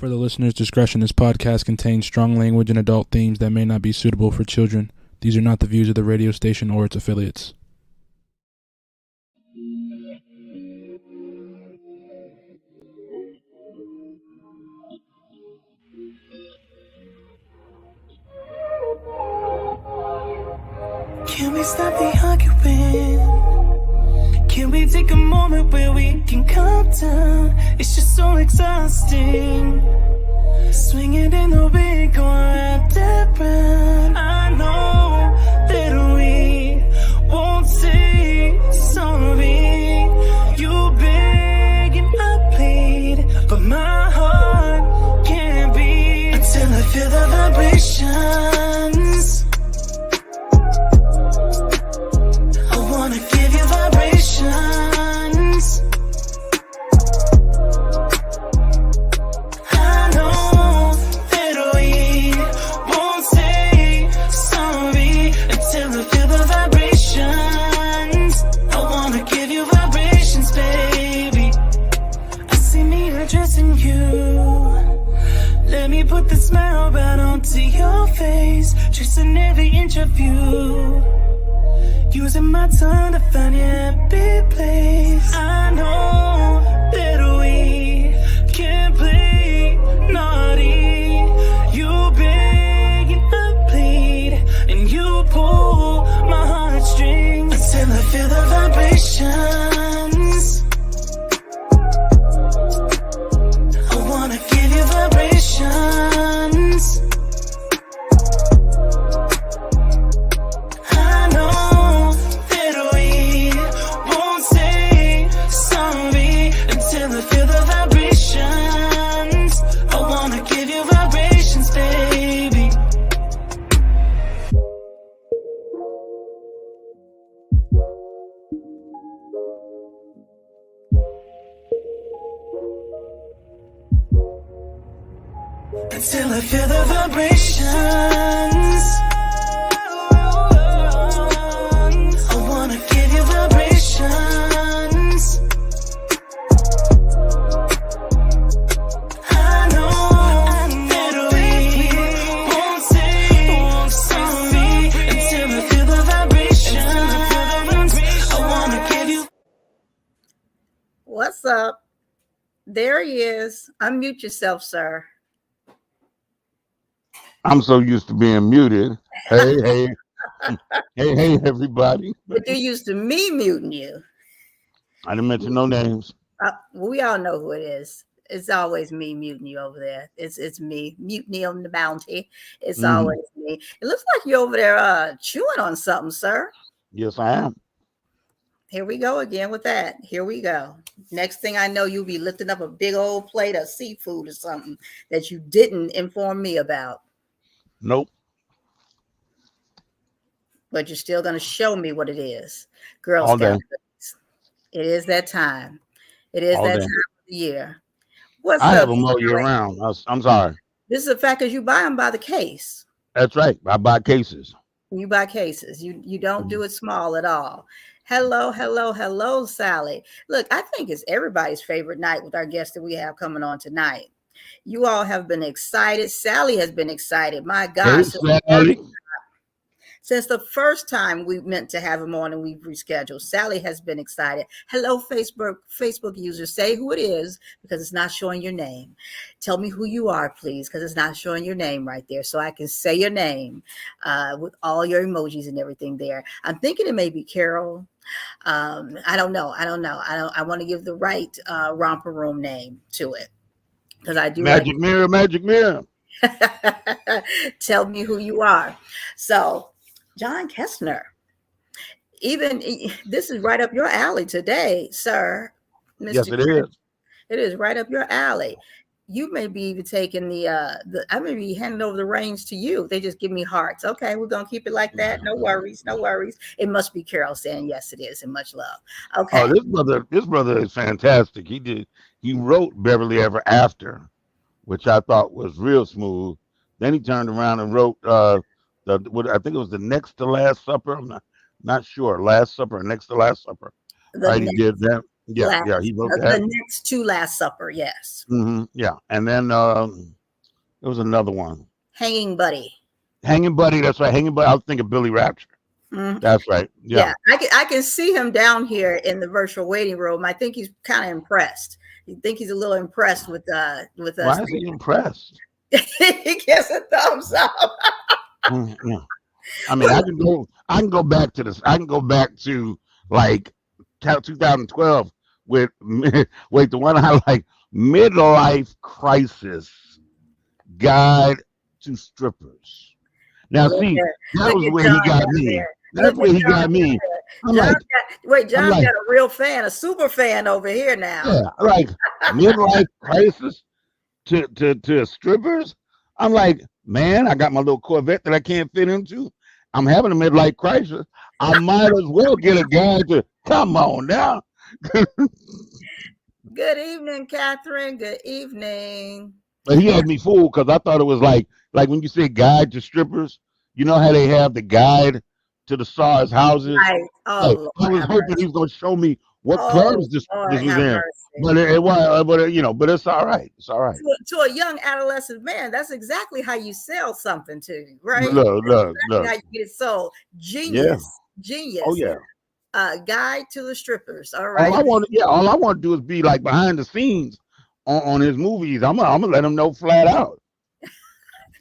For the listener's discretion, this podcast contains strong language and adult themes that may not be suitable for children. These are not the views of the radio station or its affiliates. Can we stop the arguing? Can we take a moment where we can calm down? It's just so exhausting. Swinging in the wind, going round and round. I know that we won't say sorry. You beg and I plead, but my heart can't beat until I feel the vibrations. I wanna give you vibrations. I know that we won't say sorry until I feel the vibrations. I wanna give you vibrations, baby. I see me addressing you. Let me put the smile right onto your face, tracing every inch of you. Using my tongue to find your happy place. I know that we can't play naughty. You beg and I plead, and you pull my heartstrings until I feel the vibrations. I wanna give you vibrations. Until I feel the vibrations. I wanna give you vibrations. I know that we won't say sorry until I feel the vibrations. I wanna give you. What's up? There he is. Unmute yourself, sir. I'm so used to being muted. Hey, hey, everybody. But you're used to me muting you. I didn't mention no names. We all know who it is. It's always me muting you over there. It's me, mutiny on the bounty. It's always me. It looks like you're over there chewing on something, sir. Yes, I am. Here we go again with that. Here we go. Next thing I know, you'll be lifting up a big old plate of seafood or something that you didn't inform me about. Nope. But you're still going to show me what it is. Girl All Scout day. cookies. It is that time. It is All that day. time of the year. What's I up? have them all year round. I'm sorry. This is a fact because you buy them by the case. That's right. I buy cases. You buy cases. You don't do it small at all. Hello, Sally. Look, I think it's everybody's favorite night with our guest that we have coming on tonight. You all have been excited. Sally has been excited. My gosh. Hey, Sally. Since the first time we meant to have him on and we've rescheduled, Sally has been excited. Hello, Facebook users. Say who it is because it's not showing your name. Tell me who you are, please, because it's not showing your name right there. So I can say your name with all your emojis and everything there. I'm thinking it may be Carol. I don't know. I want to give the right romper room name to it because I do. Magic mirror. Tell me who you are. So, John Kestner, even this is right up your alley today, sir. Mr. Yes, it is. It is right up your alley. You may be even taking I may be handing over the reins to you. They just give me hearts. Okay, we're gonna keep it like that. No worries. It must be Carol saying yes, it is, and much love. Okay. Oh, this brother is fantastic. He wrote Beverly Ever After, which I thought was real smooth. Then he turned around and wrote I think it was the Next to Last Supper. I'm not sure. Last Supper or Next to Last Supper. Right, he did that. He wrote The that. next to Last Supper, yes. Yeah, and then there was another one. Hanging Buddy. Hanging Buddy. That's right. Hanging Buddy. I was thinking Billy Rapture. That's right. Yeah. I can see him down here in the virtual waiting room. I think he's kind of impressed. You think he's a little impressed with us? Why is he impressed? He gets a thumbs up. Yeah. I mean, I can go back to this. I can go back to like 2012 with wait, the one I like, Midlife Crisis Guide to Strippers. Now, see, that was where he got me. That's where he got me. John got a real fan, a super fan over here now. Yeah, like Midlife Crisis to strippers. I'm like, man, I got my little Corvette that I can't fit into. I'm having a midlife crisis. I might as well get a guy to come on now. Good evening, Catherine. Good evening. But he had me fooled because I thought it was like when you say guide to strippers, you know how they have the guide to the SARS houses. Right. Oh, I was hoping he was going to show me what clubs this was in. But but it's all right. It's all right. To a young adolescent man, that's exactly how you sell something to you, right? Look. How you get it sold. Genius. Oh yeah. Guide to the strippers. All right. All I want to do is be like behind the scenes on his movies. I'm gonna let him know flat out.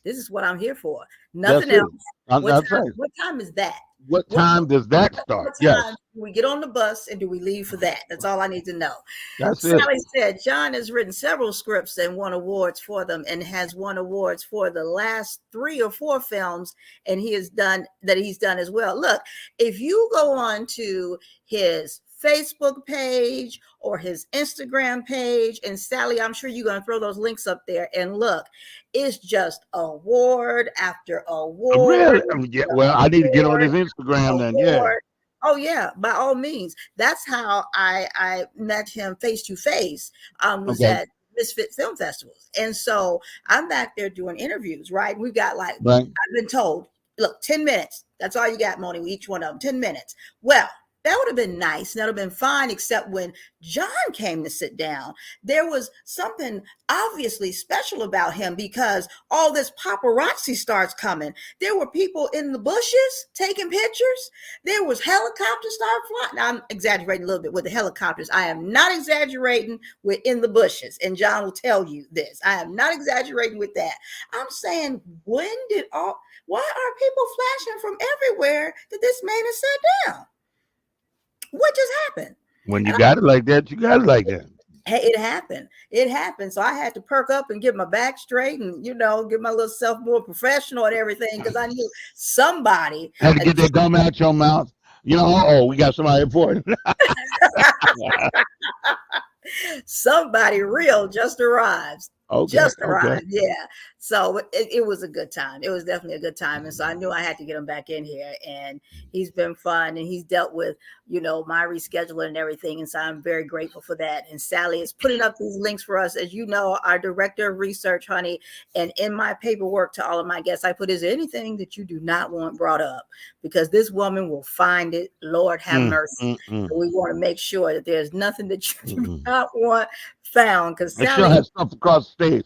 This is what I'm here for. Nothing else. What time is that? What time does that start? Yes. Do we get on the bus and do we leave for that? That's all I need to know. That's Sally said John has written several scripts and won awards for them, and has won awards for the last 3 or 4 films, and he's done as well. Look, if you go on to his Facebook page or his Instagram page, and Sally, I'm sure you're going to throw those links up there, and look, it's just award after award. Really? Yeah, well, I need to get on his Instagram then. Yeah. Oh yeah, by all means. That's how I met him face to face. Was at Misfit Film Festivals, and so I'm back there doing interviews. Right, we've got I've been told, look, 10 minutes. That's all you got, Moni. With each one of them, 10 minutes. Well, that would have been nice. That would have been fine, except when John came to sit down, there was something obviously special about him, because all this paparazzi starts coming. There were people in the bushes taking pictures. There was helicopters start flying. Now, I'm exaggerating a little bit with the helicopters. I am not exaggerating with in the bushes, and John will tell you this. I am not exaggerating with that. I'm saying, why are people flashing from everywhere that this man has sat down? What just happened? When you got it like that, you got it like that. Hey, it happened. It happened. So I had to perk up and get my back straight and, get my little self more professional and everything, because I knew somebody had to get that gum out your mouth. We got somebody important. Somebody real just arrives. Arrived. Yeah. So it was a good time. It was definitely a good time. And so I knew I had to get him back in here, and he's been fun, and he's dealt with, my rescheduling and everything. And so I'm very grateful for that. And Sally is putting up these links for us, as you know, our director of research, honey. And in my paperwork to all of my guests, I put, is there anything that you do not want brought up? Because this woman will find it. Lord have mercy. So we want to make sure that there's nothing that you do not want found, because Sally has stuff across the stage.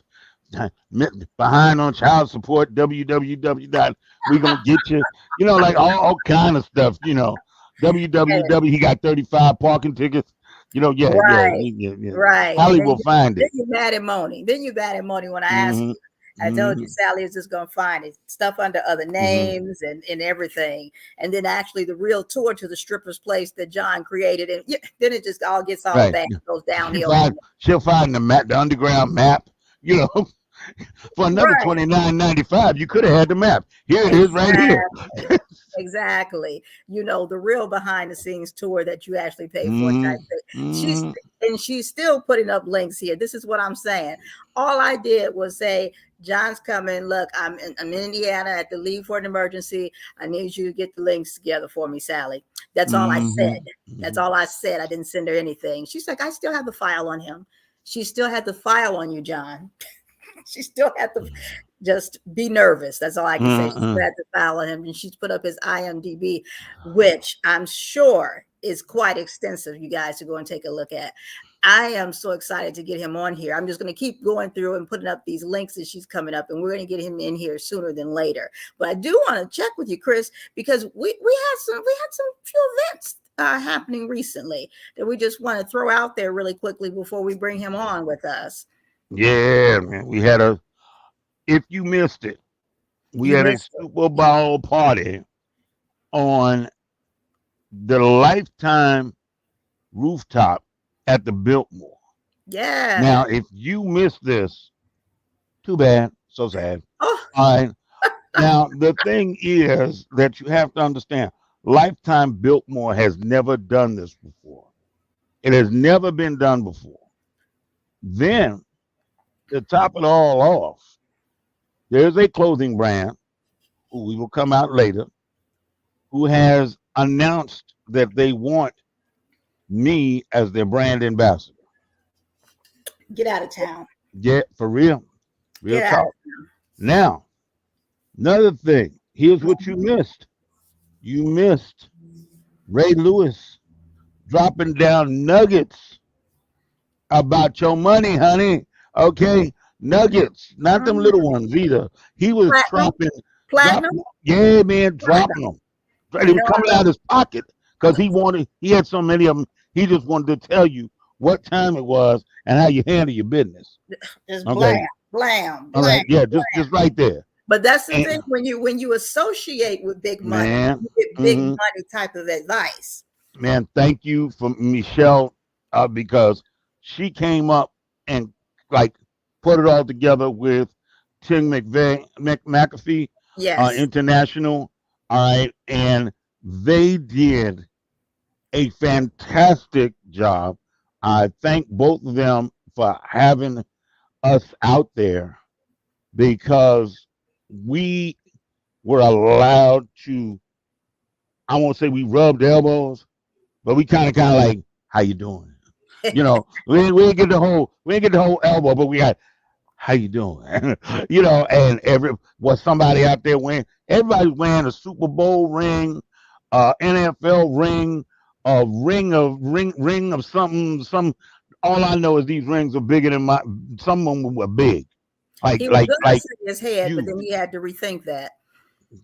Behind on child support, www. We gonna get you, like all kind of stuff. Www. He got 35 parking tickets. Right. Holly will find it. Then you're mad at Moni. When I asked you. I told you Sally is just going to find it. Stuff under other names and everything. And then actually the real tour to the stripper's place that John created. And then it just all gets all back, goes downhill. She'll find the underground map, for another $29.95. You could have had the map. Here it is right here. Exactly. The real behind the scenes tour that you actually pay for. Type thing. She's still putting up links here. This is what I'm saying. All I did was say, John's coming. Look, I'm in Indiana at the leave for an emergency. I need you to get the links together for me, Sally. That's all I said. That's all I said. I didn't send her anything. She's like, I still have the file on him. She still had the file on you, John. She still had to just be nervous. That's all I can say. She had to file on him, and she's put up his IMDb, which I'm sure is quite extensive, you guys, to go and take a look at. I am so excited to get him on here. I'm just going to keep going through and putting up these links as she's coming up, and we're going to get him in here sooner than later. But I do want to check with you, Chris, because we had some few events happening recently that we just want to throw out there really quickly before we bring him on with us. Yeah, man. We had a. If you missed it, we You had a missed it. Super Bowl party on the Lifetime rooftop at the Biltmore. Yeah. Now, if you missed this, too bad. So sad. Oh, All right. Now, the thing is that you have to understand, Lifetime Biltmore has never done this before. It has never been done before. Then, to top it all off, there's a clothing brand who we will come out later who has announced that they want me as their brand ambassador. get out of town. Yeah, for real. Real Get out. talk. Now, another thing. Here's what you missed. You missed Ray Lewis dropping down nuggets about your money, honey. Okay? Nuggets. Not them little ones either. He was dropping. Platinum. Yeah, man, dropping them. It was coming out of his pocket because he had so many of them. He just wanted to tell you what time it was and how you handle your business. Just Okay. blam. All right, yeah, just right there. But that's the thing when you associate with big money, Man, you get big money type of advice. Man, thank you for Michelle because she came up and like put it all together with Tim McAfee Yes. International. All right, and they did a fantastic job. I thank both of them for having us out there because we were allowed to, I won't say we rubbed elbows, but we kind of like, how you doing? You know, we didn't get the whole elbow, but we got, how you doing? You know, and somebody out there everybody's wearing a Super Bowl ring, NFL ring, a ring of something. All I know is these rings are bigger than some of them were big. He was gonna say his head, but then he had to rethink that.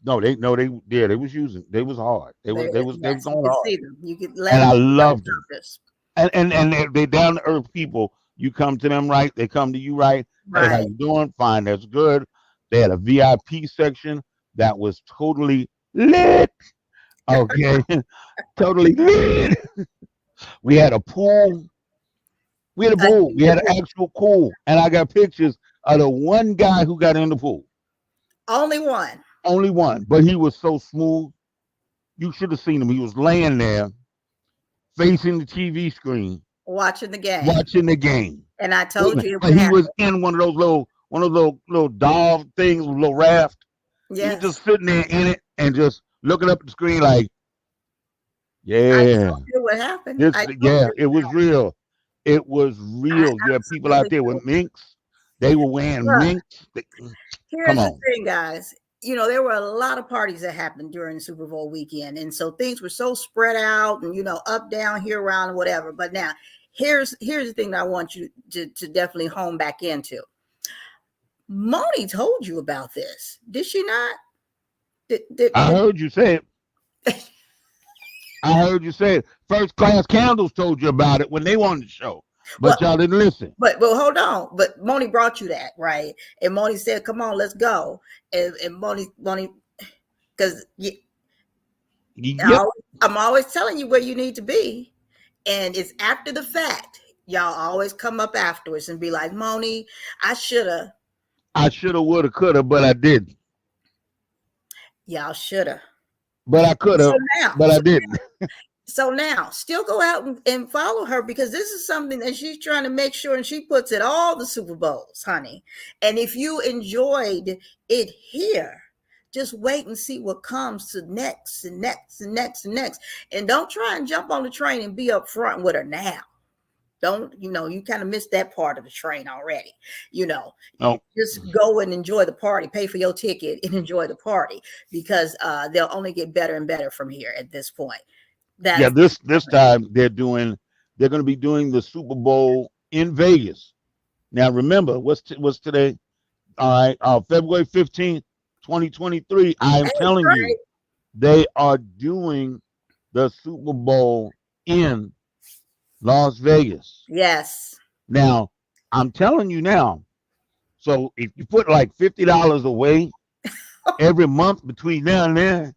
They was using, they was hard. They was going hard. You could and I loved it. And they down to earth people. You come to them right, they come to you right. Hey, how you doing? Fine, that's good. They had a VIP section that was totally lit. Okay, totally lit. We had a pool. We had an actual pool, and I got pictures of the one guy who got in the pool. Only one, but he was so smooth. You should have seen him. He was laying there, facing the TV screen, watching the game. And I told you, he was in one of those little doll things, little raft. Yeah, he was just sitting there in it and just looking up at the screen like, yeah. I told you what happened. It was real. It was real. There are people out there with minks. They were wearing minks. Here's the thing, guys. You know, there were a lot of parties that happened during the Super Bowl weekend. And so things were so spread out and, up, down, here, around, and whatever. But now, here's the thing that I want you to definitely hone back into. MONI told you about this. Did she not? I heard you say it. I heard you say it. First Class Candles told you about it when they wanted to show. But y'all didn't listen. But hold on. But MONI brought you that, right? And MONI said, come on, let's go. And MONI, because I'm always telling you where you need to be. And it's after the fact. Y'all always come up afterwards and be like, MONI, I shoulda, woulda, coulda, but I didn't. Y'all shoulda. But I coulda, I didn't. So now, still go out and follow her because this is something that she's trying to make sure, and she puts at all the Super Bowls, honey. And if you enjoyed it here, just wait and see what comes to next and next and next and next. And don't try and jump on the train and be up front with her now. Don't, you kind of missed that part of the train already. Just go and enjoy the party, pay for your ticket and enjoy the party because they'll only get better and better from here at this point. Yeah, That's this time they're going to be doing the Super Bowl in Vegas. Now remember, what's today? All right, February 15th, 2023. I am telling right. you, they are doing the Super Bowl in Las Vegas. Yes. Now, I'm telling you now. So if you put like $50 away every month between now and then,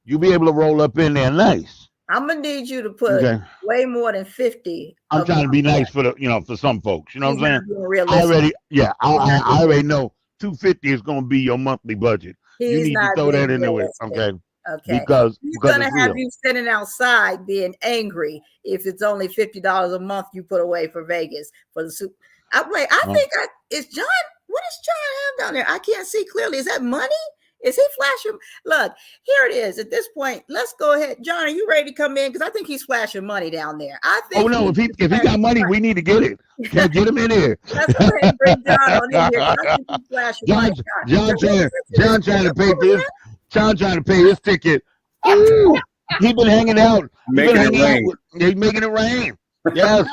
you'll be able to roll up in there nice. I'm gonna need you to put Okay. way more than 50. I'm trying to be nice for for some folks. You know He's what I'm not saying? being I realistic. already, yeah, He's not I being, already know 250 is going to be your monthly budget. You he's need to not throw being that into it, realistic. okay? Okay. He's Because gonna it's have real. you sitting outside being angry if it's only $50 a month you put away for Vegas for the super. Wait, I Oh. think is John. What does John have down there? I can't see clearly. Is that money? Is he flashing? Look, here it is. At this point, let's go ahead. John, are you ready to come in? Because I think he's flashing money down there. I think. Oh no, if he got money, we need to get it. Can't get him in here. Let's go ahead and bring John on in here. I think he's flashing money. John trying to pay this. John trying to pay his ticket. Ooh, he been hanging out. Making it rain. He's making it rain. Yes,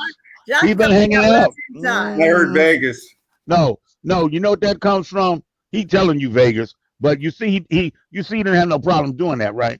John, he been hanging out. I heard Vegas. No, you know what that comes from? He telling you Vegas, but you see, he didn't have no problem doing that, right?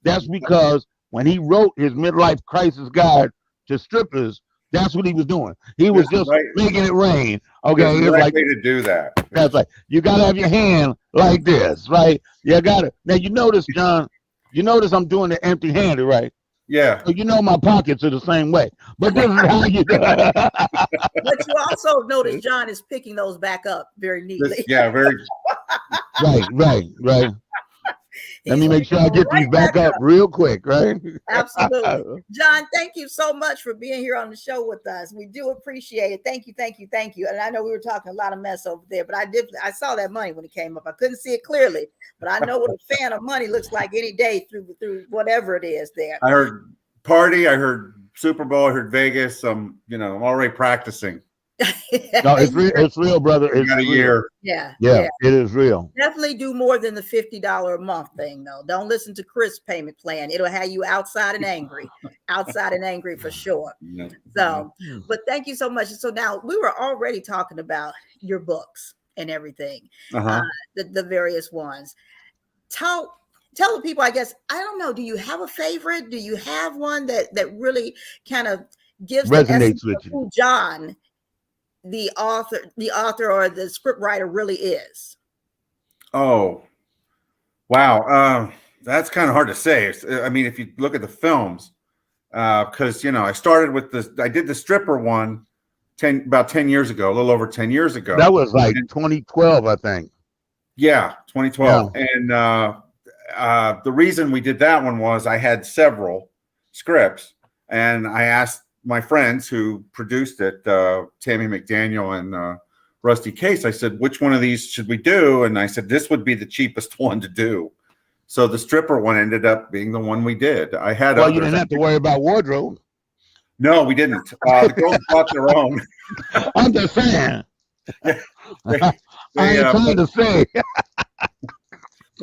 That's because when he wrote his midlife crisis guide to strippers, that's what he was doing. He was just making it rain. Okay, There's it's the right like way to do that. that's like you gotta have your hand like this, right? You gotta. Now you notice, John. You notice I'm doing it empty-handed, right? Yeah. So you know my pockets are the same way. But this is how you do it. But you also notice John is picking those back up very neatly. Yeah, very. Right. Let me make sure I get these back up real quick, right? Absolutely. John, thank you so much for being here on the show with us. We do appreciate it. Thank you. And I know we were talking a lot of mess over there, but I saw that money when it came up. I couldn't see it clearly, but I know what a fan of money looks like any day through whatever it is there. I heard party. I heard Super Bowl. I heard Vegas. I'm already practicing. No, it's real, brother. It's got a real. year. Yeah, it is real. Definitely do more than the $50 a month thing, though. Don't listen to Chris' payment plan. It'll have you outside and angry for sure. No. So, but thank you so much. So now we were already talking about your books and everything, the various ones. Tell the people, I guess, I don't know, do you have a favorite? Do you have one that really kind of gives the essence Resonates with of you. who John, the author or the script writer really is? Oh, wow. That's kind of hard to say. I mean, if you look at the films, because I started with I did the stripper one about 10 years ago, a little over 10 years ago. That was like 2012, I think. Yeah, 2012. Yeah. And the reason we did that one was I had several scripts, and I asked my friends who produced it, Tammy McDaniel and Rusty Case, I said, which one of these should we do? And I said, this would be the cheapest one to do. So the stripper one ended up being the one we did. I had you didn't have to worry about wardrobe. No, we didn't. The girls bought their own. I'm just saying. I ain't trying to say.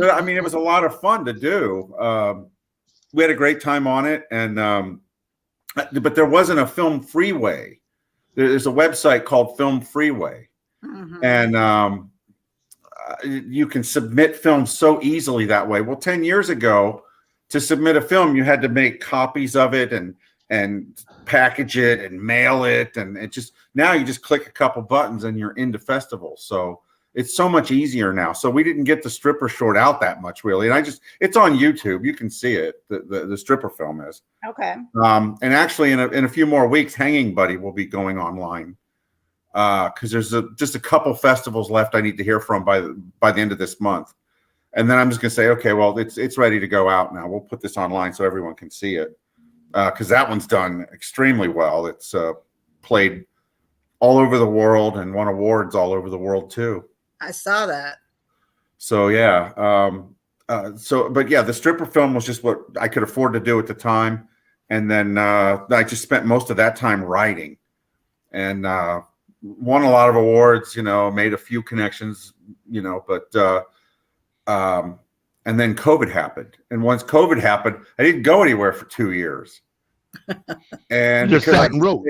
I mean, it was a lot of fun to do. We had a great time on it, and but there wasn't a Film Freeway. There's a website called Film Freeway, and you can submit films so easily that way. Well, 10 years ago, to submit a film, you had to make copies of it and package it and mail it, and it just now you just click a couple buttons and you're into festivals. So it's so much easier now. So we didn't get the stripper short out that much, really. And it's on YouTube. You can see it. The stripper film is. Okay. And actually, in a few more weeks, Hanging Buddy will be going online because there's just a couple festivals left I need to hear from by the end of this month. And then I'm just gonna say, okay, well, it's ready to go out now. We'll put this online so everyone can see it because that one's done extremely well. It's played all over the world and won awards all over the world too. I saw that. So yeah, but yeah, the stripper film was just what I could afford to do at the time, and then I just spent most of that time writing, and won a lot of awards. Made a few connections. But and then COVID happened. And once COVID happened, I didn't go anywhere for 2 years. And You just because sat and wrote.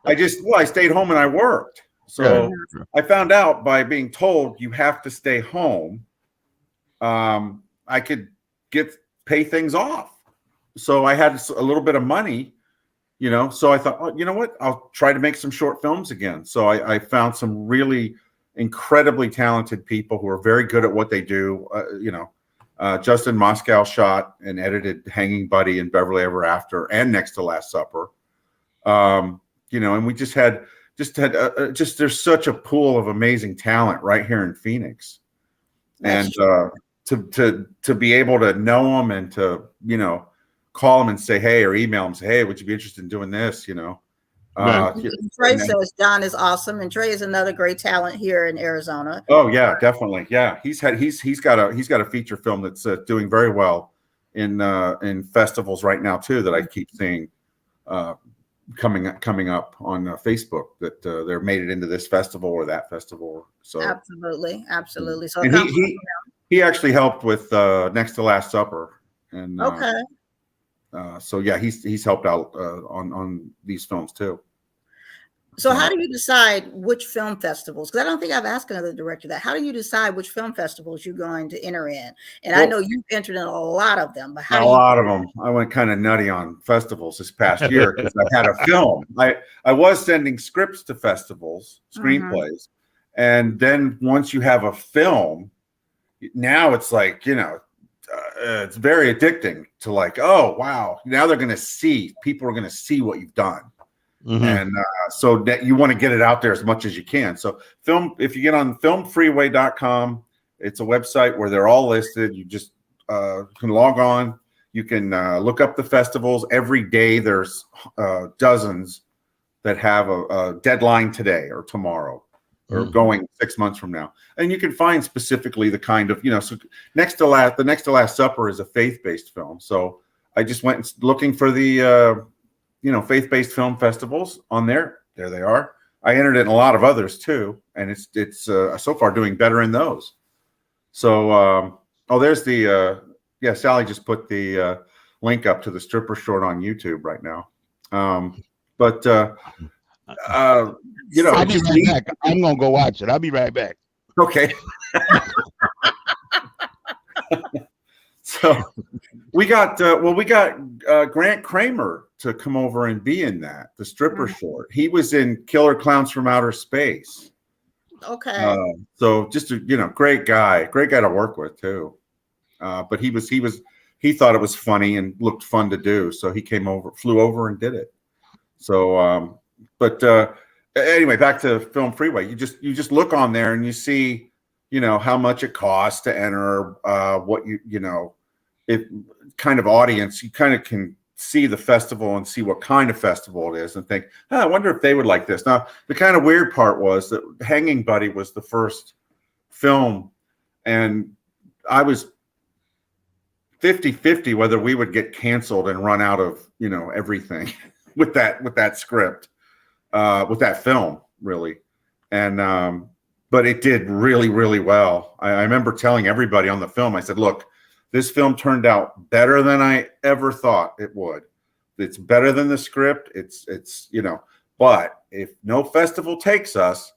I stayed home and I worked. So I found out by being told you have to stay home, I could pay things off. So I had a little bit of money, you know. So I thought, oh, you know what? I'll try to make some short films again. So I found some really incredibly talented people who are very good at what they do. You know, Justin Moscow shot and edited Hanging Buddy and Beverly Ever After and Next to Last Supper. You know, and we just there's such a pool of amazing talent right here in Phoenix. And to be able to know them and to, you know, call them and say, hey, or email them, say, hey, would you be interested in doing this? You know, Trey says John is awesome, and Trey is another great talent here in Arizona. Oh yeah, definitely. Yeah, he's got a feature film that's doing very well in festivals right now too. That I keep seeing coming up on Facebook that they're made it into this festival or that festival. So absolutely. So and he actually helped with Next to Last Supper. And okay. So yeah, he's helped out on these films too. So how do you decide which film festivals? Because I don't think I've asked another director that. How do you decide which film festivals you're going to enter in? And I know you've entered in a lot of them, but how? A lot of them. I went kind of nutty on festivals this past year because I had a film. I was sending scripts to festivals, screenplays, and then once you have a film, now it's like, you know, it's very addicting to like, oh wow, now people are going to see what you've done. And so that you want to get it out there as much as you can. So if you get on filmfreeway.com, it's a website where they're all listed. You just can log on. You can look up the festivals. Every day there's dozens that have a deadline today or tomorrow or going 6 months from now. And you can find specifically the kind of, you know, so the Next to Last Supper is a faith-based film. So I just went looking for the you know, faith-based film festivals on there. There they are. I entered in a lot of others too, and it's so far doing better in those. So, there's the Sally just put the link up to the stripper short on YouTube right now. You know, I'll be right back. I'm gonna go watch it. I'll be right back. Okay. So we got Grant Kramer to come over and be in that, the stripper short. He was in Killer Clowns from Outer Space. Okay. So just a, you know, great guy to work with too. But he thought it was funny and looked fun to do, so he flew over and did it. So anyway, back to Film Freeway. You just look on there and you see, you know, how much it costs to enter, what you know, it kind of audience. You kind of can see the festival and see what kind of festival it is and think, I wonder if they would like this. Now, the kind of weird part was that Hanging Buddy was the first film, and I was 50-50 whether we would get canceled and run out of, you know, everything with that script, with that film, really. And but it did really, really well. I remember telling everybody on the film, I said, look, this film turned out better than I ever thought it would. It's better than the script. It's you know, but if no festival takes us,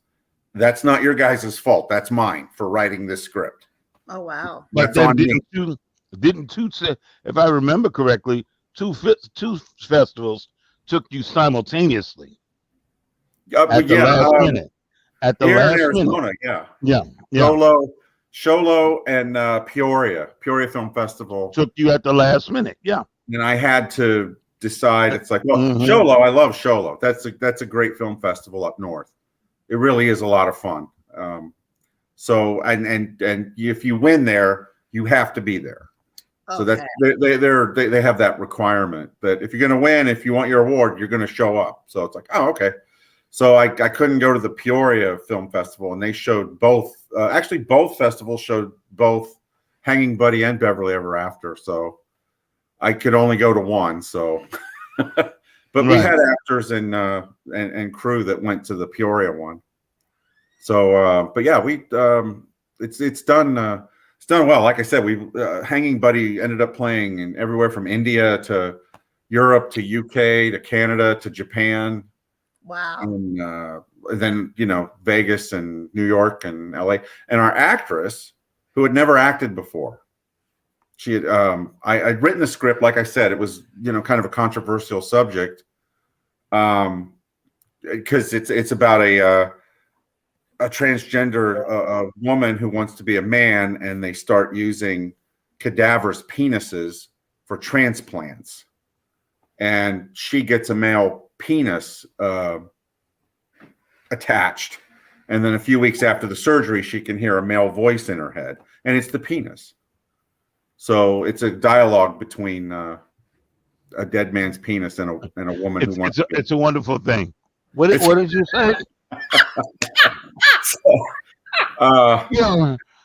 that's not your guys' fault. That's mine for writing this script. Oh wow! But then didn't two, if I remember correctly, two festivals took you simultaneously at the last minute. At the last Arizona, minute. Yeah. Sholo and Peoria Film Festival took you at the last minute. Yeah. And I had to decide. It's like, well, Sholo, I love Sholo. That's a great film festival up north. It really is a lot of fun. So and if you win there, you have to be there. Okay. So that they have that requirement that if you're going to win, if you want your award, you're going to show up. So it's like, oh, okay. So I couldn't go to the Peoria Film Festival, and they showed both. Actually, both festivals showed both Hanging Buddy and Beverly Ever After. So I could only go to one. So, but we had actors and crew that went to the Peoria one. So, but yeah, it's done. it's done well. Like I said, we Hanging Buddy ended up playing in everywhere from India to Europe to UK to Canada to Japan. Wow. And then, Vegas and New York and LA. And our actress, who had never acted before, she had, I'd written the script. Like I said, it was, kind of a controversial subject. Because it's about a transgender woman who wants to be a man, and they start using cadaverous penises for transplants. And she gets a male penis attached, and then a few weeks after the surgery, she can hear a male voice in her head, and it's the penis. So it's a dialogue between a dead man's penis and a woman who wants. It's a wonderful thing. What did you say?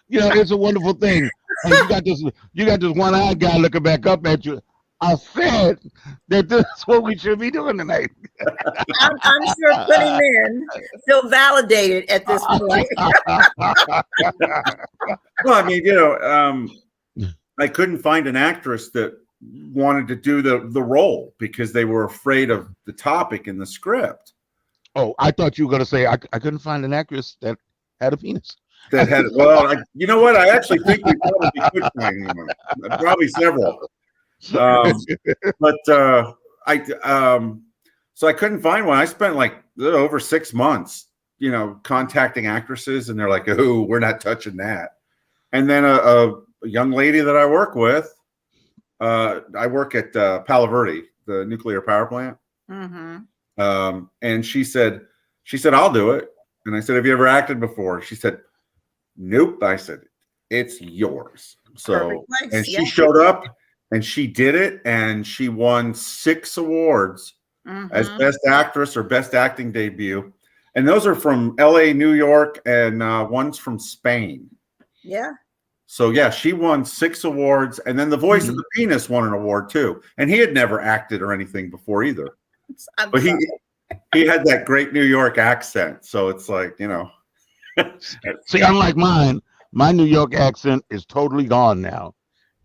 It's a wonderful thing. And you got this one-eyed guy looking back up at you. I said that this is what we should be doing tonight. I'm sure plenty men feel validated at this point. Well, I mean, I couldn't find an actress that wanted to do the role because they were afraid of the topic in the script. Oh, I thought you were going to say I couldn't find an actress that had a penis. You know what? I actually think we probably could find one. Probably several. So I couldn't find one. I spent like over 6 months, contacting actresses, and they're like, "Oh, we're not touching that." And then a young lady that I work with, I work at Palo Verde, the nuclear power plant. Mm-hmm. And she said, "I'll do it." And I said, "Have you ever acted before?" She said, "Nope." I said, "It's yours." So, and she showed up. And she did it, and she won 6 awards as Best Actress or Best Acting Debut. And those are from LA, New York, and one's from Spain. Yeah. So, yeah, she won 6 awards. And then the voice of the penis won an award, too. And he had never acted or anything before either. But he had that great New York accent. So it's like, See, unlike mine, my New York accent is totally gone now.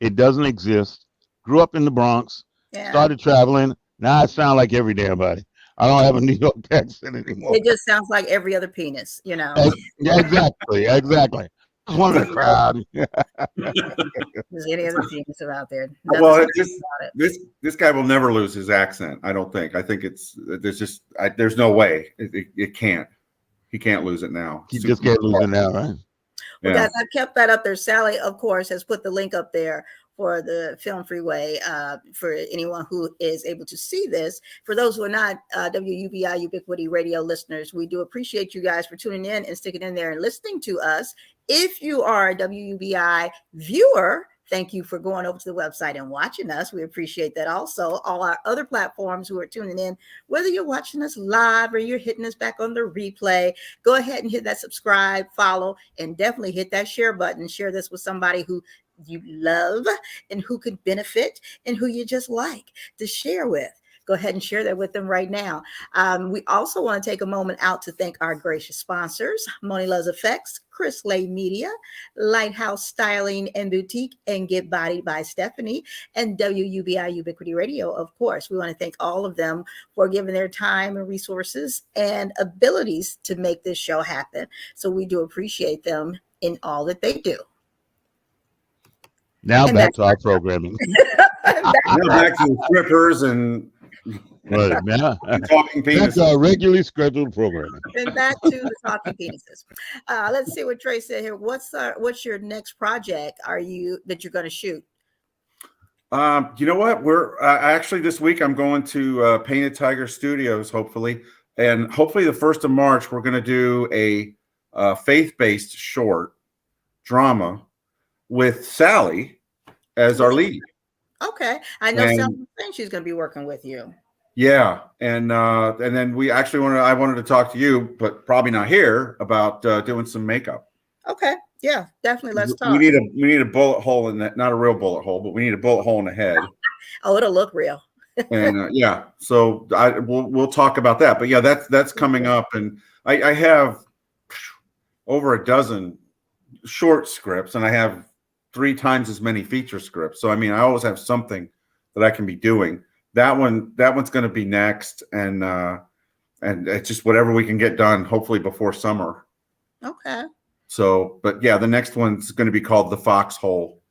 It doesn't exist. Grew up in the Bronx, started traveling. Now I sound like every damn body. I don't have a New York accent anymore. It just sounds like every other penis, Yeah, exactly. Just one of the crowd. There's any other penis out there. Well, this guy will never lose his accent. I don't think. I think there's no way. It can't. He can't lose it now. He just can't lose it now, right? Well, guys, I've kept that up there. Sally, of course, has put the link up there for the Film Freeway for anyone who is able to see this. For those who are not WUBI Ubiquity Radio listeners, we do appreciate you guys for tuning in and sticking in there and listening to us. If you are a WUBI viewer, thank you for going over to the website and watching us. We appreciate that. Also, all our other platforms who are tuning in, whether you're watching us live or you're hitting us back on the replay, go ahead and hit that subscribe, follow, and definitely hit that share button. Share this with somebody who you love and who could benefit and who you just like to share with. Go ahead and share that with them right now. We also want to take a moment out to thank our gracious sponsors, MONI LUVS Effects, Chris Lay Media, Lighthouse Styling and Boutique, and Get Bodied by Stephanie, and WUBI Ubiquity Radio, of course. We want to thank all of them for giving their time and resources and abilities to make this show happen. So we do appreciate them in all that they do. Now back to our programming. Back to the strippers and talking penises. That's our regularly scheduled programming. And back to the talking penises. Let's see what Trey said here. What's your next project that you're going to shoot? You know what? We're actually this week I'm going to Painted Tiger Studios, hopefully, and hopefully the 1st of March we're going to do a faith-based short drama with Sally as our lead. Okay, I know Sally thinks she's going to be working with you. Yeah, and then we actually I wanted to talk to you, but probably not here, about doing some makeup. Okay, yeah, definitely. Let's talk. We need a bullet hole in that, not a real bullet hole, but we need a bullet hole in the head. Oh, it'll look real. And yeah, so we'll talk about that. But yeah, that's coming up, and I have over a dozen short scripts, and I have 3 times as many feature scripts. So I mean, I always have something that I can be doing. That one's going to be next, and it's just whatever we can get done, hopefully before summer. Okay. So, but yeah, the next one's going to be called The Foxhole,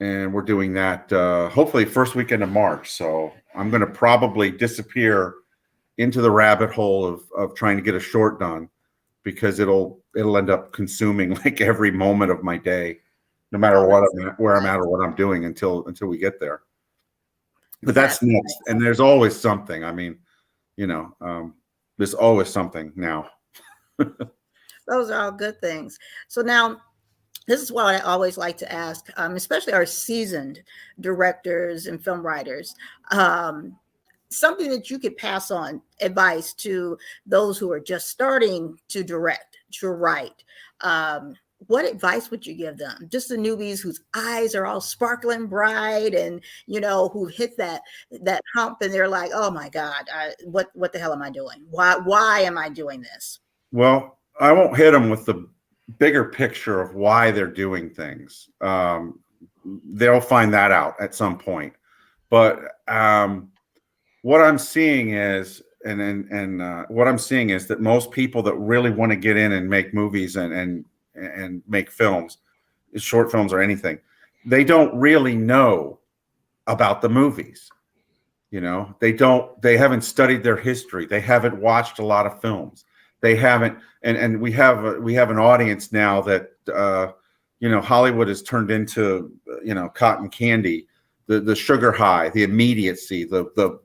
and we're doing that hopefully first weekend of March. So I'm going to probably disappear into the rabbit hole of trying to get a short done, because it'll end up consuming like every moment of my day, no matter where I'm at or what I'm doing until we get there. But that's next, and there's always something. I mean, there's always something now. Those are all good things. So now, this is what I always like to ask, especially our seasoned directors and film writers. Something that you could pass on advice to those who are just starting to direct, to write. What advice would you give them? Just the newbies whose eyes are all sparkling bright, and who hit that hump, and they're like, "Oh my God, what the hell am I doing? Why am I doing this?" Well, I won't hit them with the bigger picture of why they're doing things. They'll find that out at some point. But what I'm seeing is, what I'm seeing is that most people that really want to get in and make movies and make films, short films or anything, they don't really know about the movies. They haven't studied their history. They haven't watched a lot of films. They haven't, and we have an audience now that Hollywood has turned into cotton candy. The sugar high, the immediacy, the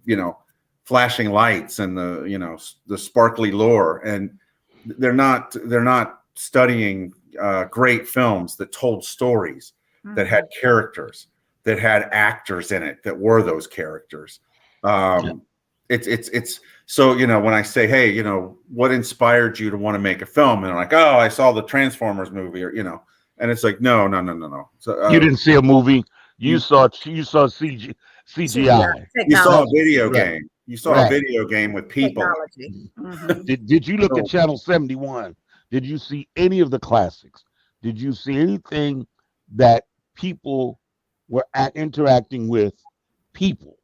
flashing lights, and the sparkly lore, and they're not studying great films that told stories, that had characters, that had actors in it that were those characters. It's so when I say, hey, what inspired you to want to make a film, and they're like, oh, I saw the Transformers movie, or and it's like, no. So, you didn't see a movie. You saw CGI. You saw a video game. You saw a video game with people. Did you look at Channel 71? Did you see any of the classics? Did you see anything that people were interacting with people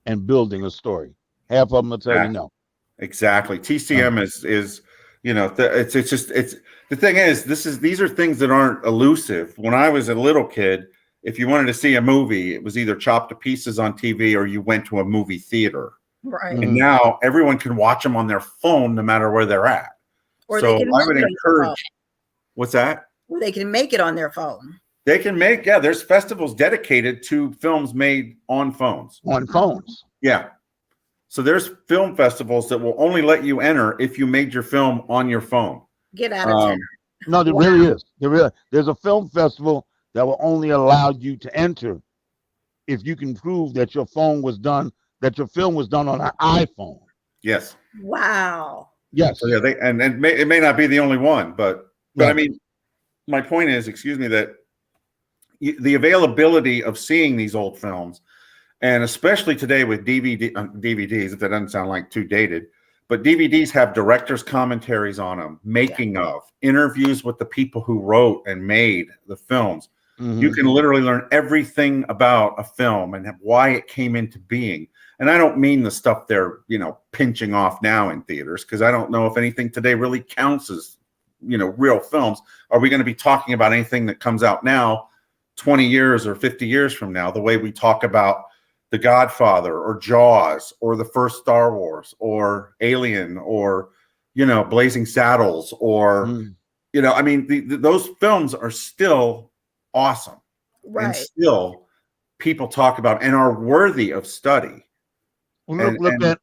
and building a story? Half of them will tell you no. Exactly. TCM is it's the thing is, these are things that aren't elusive. When I was a little kid, if you wanted to see a movie, it was either chopped to pieces on TV or you went to a movie theater. Right. And now everyone can watch them on their phone no matter where they're at. Or so I would encourage. What's that? Or they can make it on their phone. They can make, there's festivals dedicated to films made on phones. On phones. Yeah. So there's film festivals that will only let you enter if you made your film on your phone. Get out of town. No, there really is. There's a film festival that will only allow you to enter if you can prove that your film was done on an iPhone. Yes. Wow. Yes. So yeah, it may not be the only one, but I mean, my point is, that the availability of seeing these old films, and especially today with DVDs, if that doesn't sound like too dated, but DVDs have director's commentaries on them, making of, interviews with the people who wrote and made the films. Mm-hmm. You can literally learn everything about a film and why it came into being. And I don't mean the stuff they're, pinching off now in theaters, because I don't know if anything today really counts as, real films. Are we going to be talking about anything that comes out now, 20 years or 50 years from now, the way we talk about The Godfather or Jaws or the first Star Wars or Alien or, Blazing Saddles or, those films are still awesome. Right. And still people talk about and are worthy of study. Well, look at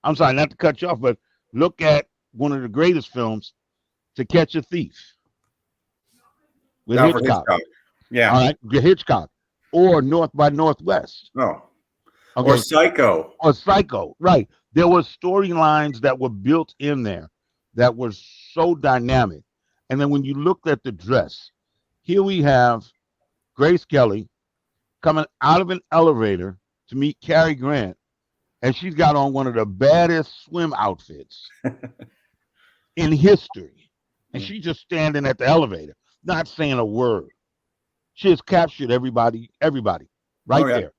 I'm sorry not to cut you off, but look at one of the greatest films, To Catch a Thief, with Hitchcock. Yeah. All right, Hitchcock, or North by Northwest. No. Okay. Or Psycho. Or Psycho. Right. There were storylines that were built in there that were so dynamic. And then when you looked at the dress, here we have Grace Kelly coming out of an elevator to meet Cary Grant, and she's got on one of the baddest swim outfits in history. And she's just standing at the elevator, not saying a word. She has captured everybody right Oh, yeah. there.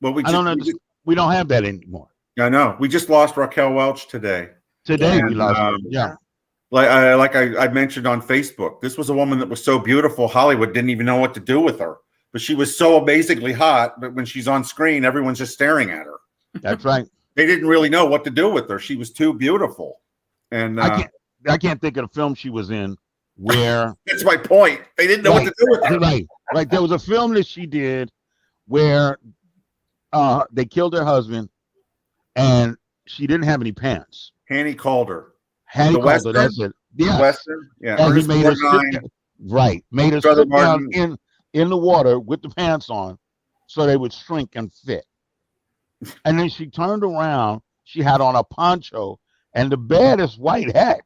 Well, I don't understand. We don't have that anymore. I know. We just lost Raquel Welch today. Today Yeah. we lost her. And, Yeah. Like I mentioned on Facebook, this was a woman that was so beautiful, Hollywood didn't even know what to do with her. But she was so amazingly hot, but when she's on screen, everyone's just staring at her. That's right. They didn't really know what to do with her. She was too beautiful. And I can't think of the film she was in where that's my point. They didn't know what to do with her. Right. There was a film that she did where they killed her husband and she didn't have any pants. Hanny Calder. Hanny Calder, Western? that's it. Yeah. Western? Yeah. And he Ernest made her Borgnine. sit, right. Made her Brother sit down Martin. in the water with the pants on so they would shrink and fit. And then she turned around. She had on a poncho and the baddest white hat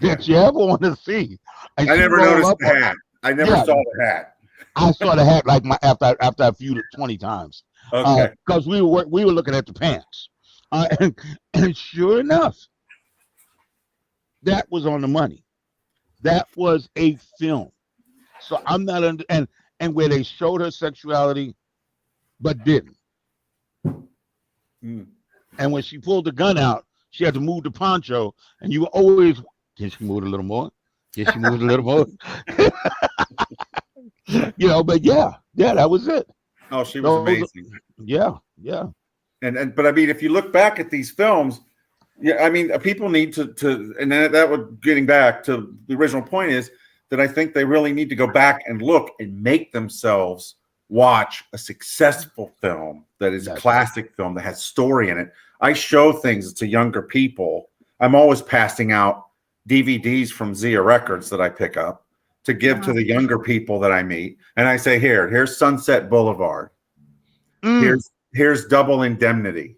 that you ever want to see. And I she never rolled noticed up the on- hat. I never Yeah. saw the hat. I saw the hat like after I viewed it 20 times. Okay. Because we were looking at the pants. And sure enough, that was on the money. That was a film. So I'm not under and where they showed her sexuality, but didn't. Mm. And when she pulled the gun out, she had to move the poncho, and you were always, can she move it a little more? Can she move it a little more? But yeah, that was it. Oh, she was amazing. Yeah. But I mean, if you look back at these films, yeah, I mean, people need to and that would getting back to the original point is that I think they really need to go back and look and make themselves watch a successful film that is a classic film that has story in it. I show things to younger people. I'm always passing out DVDs from Zia Records that I pick up to give to the younger people that I meet. And I say, here's Sunset Boulevard. Here's Double Indemnity.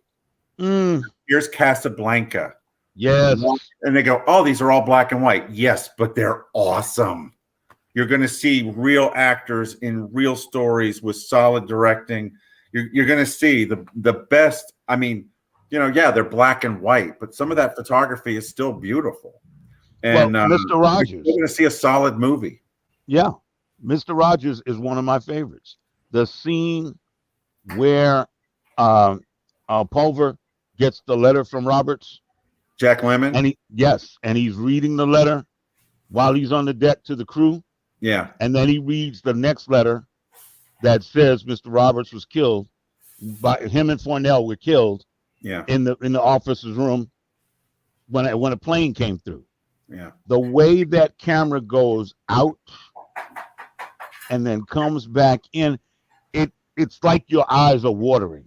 Here's Casablanca. Yes. And they go, oh, these are all black and white. Yes, but they're awesome. You're going to see real actors in real stories with solid directing. You're going to see the best. I mean, they're black and white, but some of that photography is still beautiful. And Mr. Rogers, you're going to see a solid movie. Yeah, Mr. Rogers is one of my favorites. The scene where Pulver gets the letter from Roberts, Jack Lemmon, and he's reading the letter while he's on the deck to the crew. Yeah, and then he reads the next letter that says Mr. Roberts was killed by him and Fornell were killed. Yeah, in the officer's room when a plane came through. Yeah, the way that camera goes out and then comes back in, it's like your eyes are watering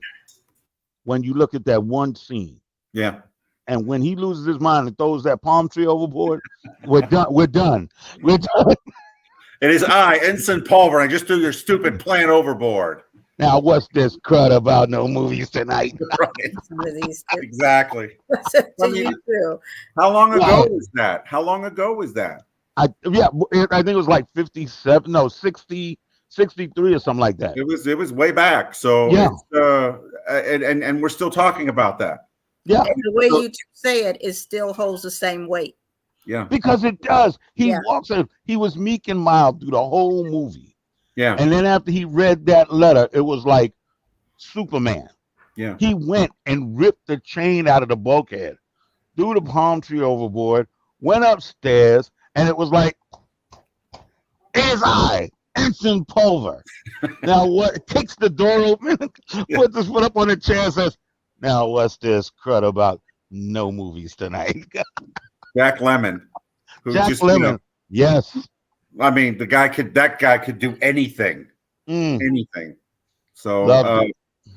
when you look at that one scene. Yeah. And when he loses his mind and throws that palm tree overboard, we're done. It is I, Ensign Pulver. I just threw your stupid plan overboard. Now, what's this crud about no movies tonight? Right. Exactly. How long ago was that? I think it was like 57, no, 60, 63 or something like that. It was way back. So yeah. And we're still talking about that. Yeah. And the way you say it still holds the same weight. Yeah. Because it does. He was meek and mild through the whole movie. Yeah. And then after he read that letter, it was like Superman. Yeah. He went and ripped the chain out of the bulkhead, threw the palm tree overboard, went upstairs, and it was like, "Is I, Ensign Pulver." Now what? Kicks the door open, puts his foot up on the chair, and says, "Now what's this crud about no movies tonight?" Jack Lemmon. Jack Lemmon. Yes. I mean, that guy could do anything. Anything. So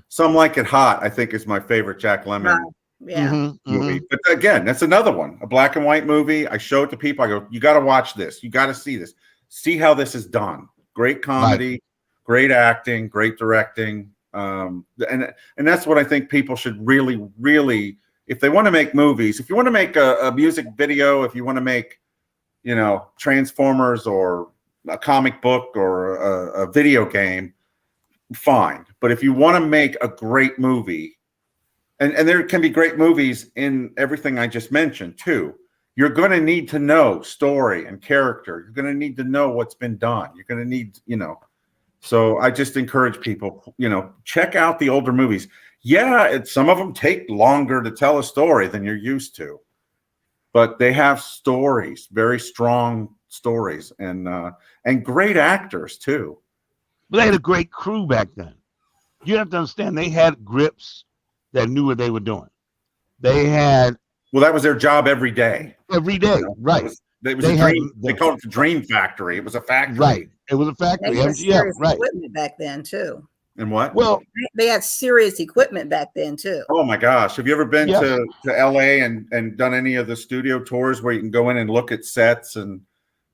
Some Like It Hot, I think, is my favorite Jack Lemmon movie. But again, that's another one, a black and white movie. I show it to people. I go, you got to watch this. You got to see this. See how this is done. Great comedy, great acting, great directing. And that's what I think people should really, really, if they want to make movies, if you want to make a music video, if you want to make, Transformers or a comic book or a video game, fine. But if you want to make a great movie, and there can be great movies in everything I just mentioned too, you're going to need to know story and character. You're going to need to know what's been done. You're going to need, So I just encourage people, check out the older movies. Yeah, some of them take longer to tell a story than you're used to, but they have stories, very strong stories, and great actors too. But they had a great crew back then. You have to understand, they had grips that knew what they were doing. They had that was their job every day. Right? It was a dream. They called it the Dream Factory. It was a factory, right? It was a factory. They had Yeah, serious right. equipment back then too. And what? Well, They had serious equipment back then too. oh my gosh, have you ever been Yes. to LA and done any of the studio tours where you can go in and look at sets and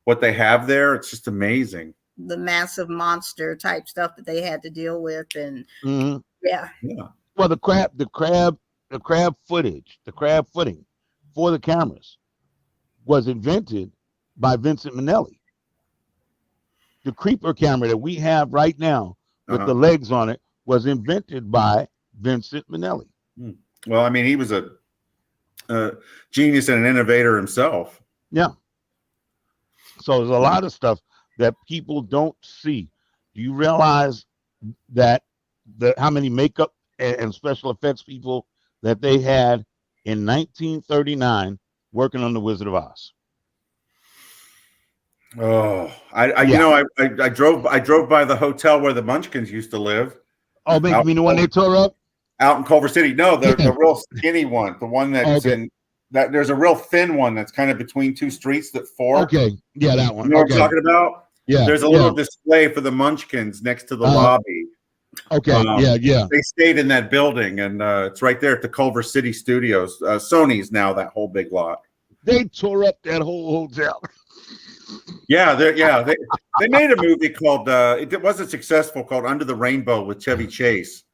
what they have there? It's just amazing. The massive monster type stuff that they had to deal with, and yeah. Well, the crab footing for the cameras was invented by Vincent Minnelli. The creeper camera that we have right now with the legs on it was invented by Vincent Minnelli. Well, I mean, he was a genius and an innovator himself. Yeah. So there's a lot of stuff that people don't see. Do you realize that how many makeup and special effects people that they had in 1939 working on The Wizard of Oz? Oh, I drove by the hotel where the Munchkins used to live. Oh, you mean the one they tore up out in Culver City? No, the real skinny one, the one that's in that. There's a real thin one that's kind of between two streets that fork. Okay, yeah, that one. You know what I'm talking about? Yeah. There's a little display for the Munchkins next to the lobby. Okay, yeah. They stayed in that building, and it's right there at the Culver City Studios. Sony's now that whole big lot. They tore up that whole hotel. Yeah, they made a movie called it wasn't successful, called Under the Rainbow with Chevy Chase,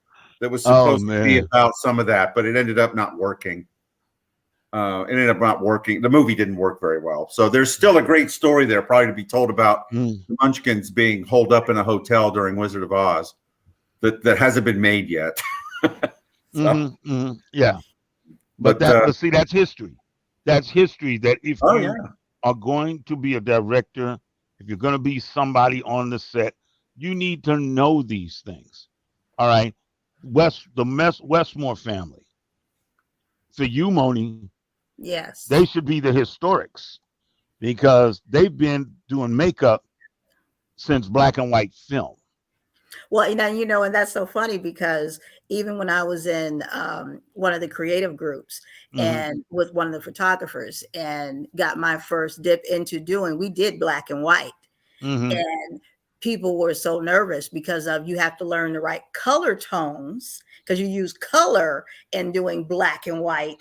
that was supposed to be about some of that, but it ended up not working. The movie didn't work very well. So there's still a great story there, probably to be told about the Munchkins being holed up in a hotel during Wizard of Oz that hasn't been made yet. Yeah, but see, that's history. That's history. That if you are going to be a director, if you're going to be somebody on the set, you need to know these things. All right, Westmore family. For you, Moni, Yes, they should be the historics because they've been doing makeup since black and white film. well, and that's so funny because even when I was in one of the creative groups and with one of the photographers and got my first dip into we did black and white, and people were so nervous because you have to learn the right color tones because you use color in doing black and white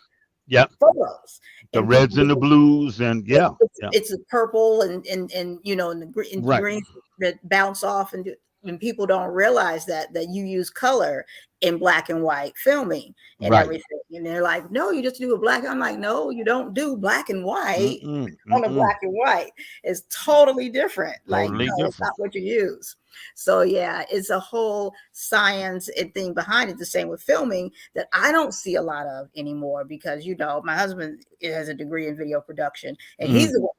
photos. The reds and the blues and it's a purple and the green that bounce off and people don't realize that you use color in black and white filming and everything. And they're like, no, you just do a black. I'm like, no, you don't do black and white on a black and white. It's totally different. It's not what you use. So yeah, it's a whole science and thing behind it. The same with filming that I don't see a lot of anymore because, my husband has a degree in video production and he's the one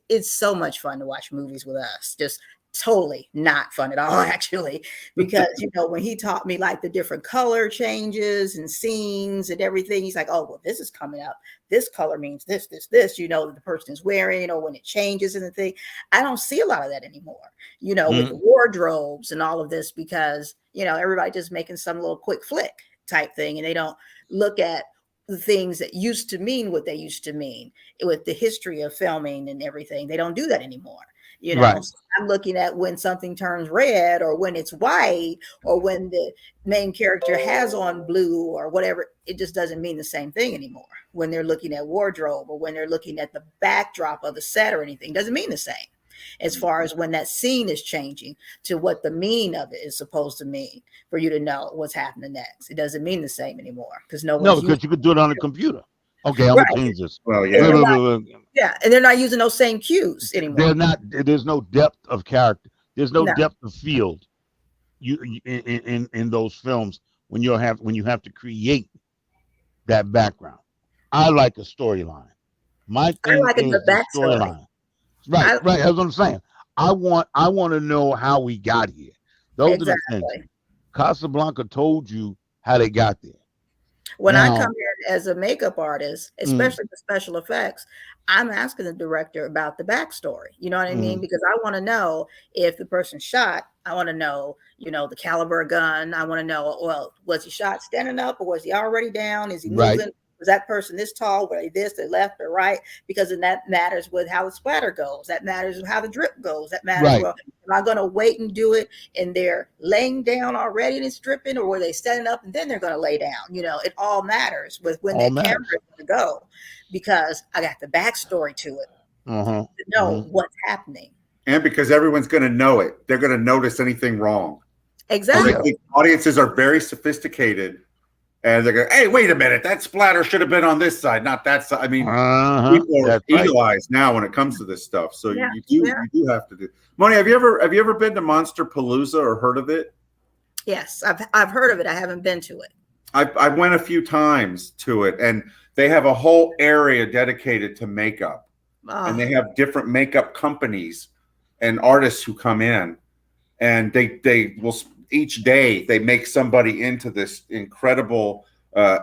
it's so much fun to watch movies with us. Just totally not fun at all, actually, because when he taught me like the different color changes and scenes and everything, he's like, oh, well, this is coming up, this color means this that the person is wearing, or when it changes and the thing. I don't see a lot of that anymore, with the wardrobes and all of this, because everybody just making some little quick flick type thing, and they don't look at the things that used to mean what they used to mean with the history of filming and everything. They don't do that anymore. So I'm looking at when something turns red or when it's white or when the main character has on blue or whatever. It just doesn't mean the same thing anymore. When they're looking at wardrobe or when they're looking at the backdrop of the set or anything, doesn't mean the same as far as when that scene is changing to what the meaning of it is supposed to mean for you to know what's happening next. It doesn't mean the same anymore because because you could do it on a computer. Okay, I'm gonna change this. Well, yeah. And they're not using those same cues anymore. They're not. There's no depth of character. There's no depth of field. In those films when you have to create that background. I like a storyline. My thing is the storyline. Right. That's what I'm saying. I want to know how we got here. Those are the things. Exactly. Casablanca told you how they got there. When I Now, come in as a makeup artist, especially for special effects, I'm asking the director about the backstory. You know what I mean? Because I want to know if the person shot. I want to know, the caliber of gun. I want to know, well, was he shot standing up or was he already down? Is he Right. moving? Was that person this tall? Were they this, they left or right? Because then that matters with how the splatter goes. That matters with how the drip goes. That matters. Right. Well, am I going to wait and do it and they're laying down already and it's dripping, or were they standing up and then they're going to lay down? It all matters with when that camera is going to go, because I got the backstory to it to know what's happening. And because everyone's going to know it, they're going to notice anything wrong. Exactly. Audiences are very sophisticated. And they're going, hey, wait a minute, that splatter should have been on this side, not that side. I mean, people are eagle-eyes now when it comes to this stuff. So you do have to do. Moni, have you ever been to Monster Palooza or heard of it? Yes, I've heard of it. I haven't been to it. I went a few times to it, and they have a whole area dedicated to makeup, and they have different makeup companies and artists who come in, and they will. Each day they make somebody into this incredible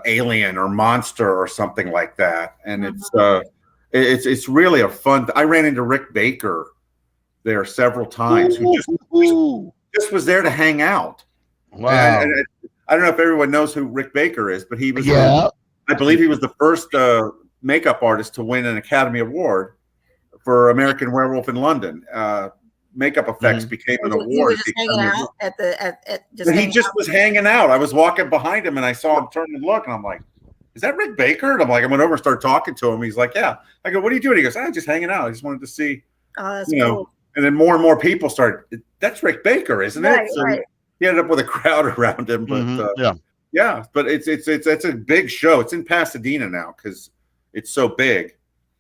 alien or monster or something like that, and it's really a fun. I ran into Rick Baker there several times, who just was there to hang out. Wow! And I don't know if everyone knows who Rick Baker is, but he was I believe he was the first makeup artist to win an Academy Award for American Werewolf in London. Makeup effects became an award. He was just hanging out he just was hanging out. I was walking behind him and I saw him turn and look, and I'm like, is that Rick Baker? And I'm like, I went over and started talking to him. He's like, yeah. I go, what are you doing? He goes, I'm just hanging out. I just wanted to see, that's cool. And then more and more people started, that's Rick Baker, isn't it? So he ended up with a crowd around him. But but it's a big show. It's in Pasadena now because it's so big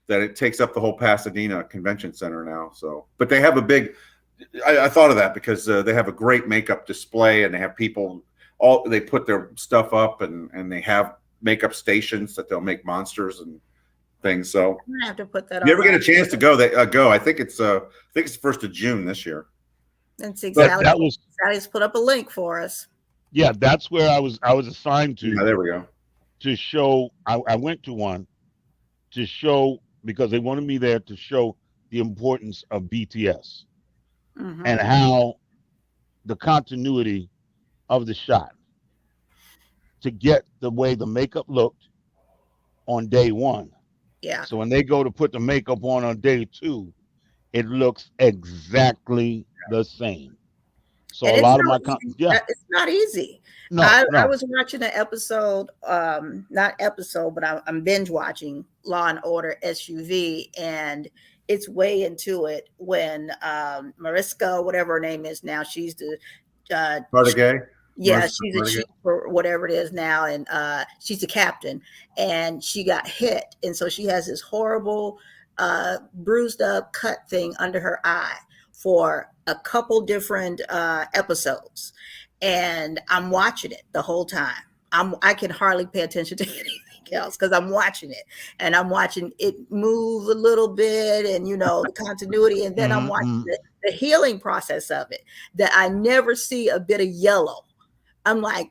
that it takes up the whole Pasadena Convention Center now. So, but they have a big. I thought of that because they have a great makeup display, and they have people. They put their stuff up, and they have makeup stations that they'll make monsters and things. So I'm gonna have to put that. If you ever get a chance to go, go. I think it's the 1st of June this year. And see, Sally's put up a link for us. Yeah, that's where I was assigned to. Yeah, there we go. To show, I went to one to show, because they wanted me there to show the importance of BTS and how the continuity of the shot to get the way the makeup looked on day one. Yeah. So when they go to put the makeup on day two, it looks exactly the same. So and a lot of my it's not easy. No, I was watching an episode, not episode, but I'm binge watching Law and Order SUV, and it's way into it when Mariska, whatever her name is now, she's the Cartier. Yeah, she's a chief or whatever it is now, and she's the captain, and she got hit, and so she has this horrible bruised up cut thing under her eye for a couple different episodes, and I'm watching it the whole time. I can hardly pay attention to anything else because I'm watching it, and I'm watching it move a little bit, and the continuity, and then I'm watching the healing process of it, that I never see a bit of yellow. I'm like,